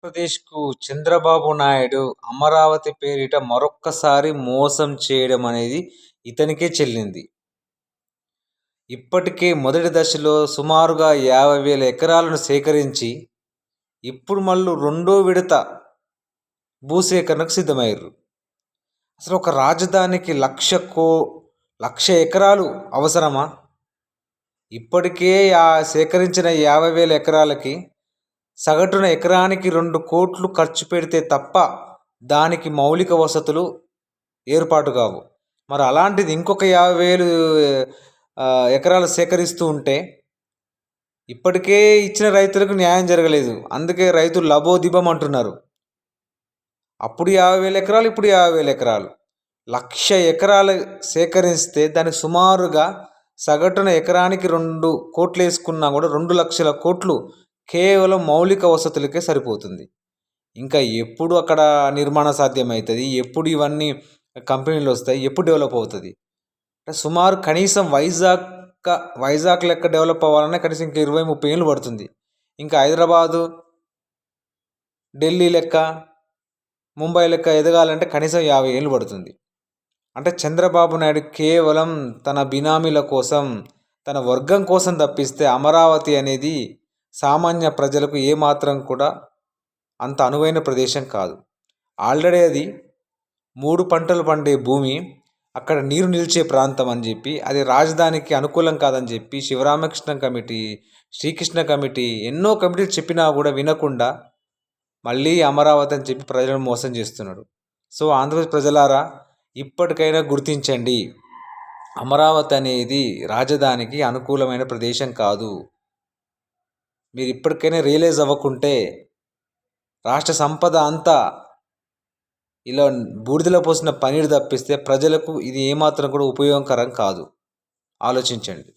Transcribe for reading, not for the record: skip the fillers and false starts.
ఆంధ్రప్రదేశ్‌కు చంద్రబాబు నాయుడు అమరావతి పేరిట మరొక్కసారి మోసం చేయడం అనేది ఇతనికే చెల్లింది. ఇప్పటికే మొదటి దశలో సుమారుగా 50,000 ఎకరాలను సేకరించి, ఇప్పుడు మళ్ళీ రెండో విడత భూసేకరణకు సిద్ధమయ్యారు. అసలు ఒక రాజధానికి 1,00,000 ఎకరాలు అవసరమా? ఇప్పటికే సేకరించిన 50,000 ఎకరాలకి సగటున ఎకరానికి 2 కోట్లు ఖర్చు పెడితే తప్ప దానికి మౌలిక వసతులు ఏర్పాటు కావు. మరి అలాంటిది ఇంకొక 50,000 ఎకరాలు సేకరిస్తూ ఉంటే ఇప్పటికే ఇచ్చిన రైతులకు న్యాయం జరగలేదు. అందుకే రైతులు లబోదిబం అంటున్నారు. అప్పుడు 50,000 ఎకరాలు, ఇప్పుడు 50,000 ఎకరాలు. 1,00,000 ఎకరాలు సేకరిస్తే దానికి సుమారుగా సగటున ఎకరానికి 2 కోట్లు వేసుకున్నా కూడా 2,00,000 కోట్లు కేవలం మౌలిక వసతులకే సరిపోతుంది. ఇంకా ఎప్పుడు అక్కడ నిర్మాణం సాధ్యమవుతుంది? ఎప్పుడు ఇవన్నీ కంపెనీలు వస్తాయి? ఎప్పుడు డెవలప్ అవుతుంది? సుమారు కనీసం వైజాగ్ లెక్క డెవలప్ అవ్వాలన్నా కనీసం ఇంకా 20-30 ఏళ్ళు పడుతుంది. ఇంకా హైదరాబాదు, ఢిల్లీ లెక్క, ముంబై లెక్క ఎదగాలంటే కనీసం 50 ఏళ్ళు పడుతుంది. అంటే చంద్రబాబు నాయుడు కేవలం తన బినామీల కోసం, తన వర్గం కోసం తప్పిస్తే అమరావతి అనేది సామాన్య ప్రజలకు ఏమాత్రం కూడా అంత అనువైన ప్రదేశం కాదు. ఆల్రెడీ అది 3 పంటలు పండే భూమి, అక్కడ నీరు నిలిచే ప్రాంతం అని చెప్పి, అది రాజధానికి అనుకూలం కాదని చెప్పి శివరామకృష్ణ కమిటీ, శ్రీకృష్ణ కమిటీ, ఎన్నో కమిటీలు చెప్పినా కూడా వినకుండా మళ్ళీ అమరావతి అని చెప్పి ప్రజలను మోసం చేస్తున్నాడు. సో ఆంధ్రప్రదేశ్ ప్రజలారా, ఇప్పటికైనా గుర్తించండి, అమరావతి అనేది రాజధానికి అనుకూలమైన ప్రదేశం కాదు. మీరు ఇప్పటికైనా రియలైజ్ అవ్వకుంటే రాష్ట్ర సంపద అంతా ఇలా బూడిదలో పోసిన పన్నీరు తప్పిస్తే ప్రజలకు ఇది ఏమాత్రం కూడా ఉపయోగకరం కాదు. ఆలోచించండి.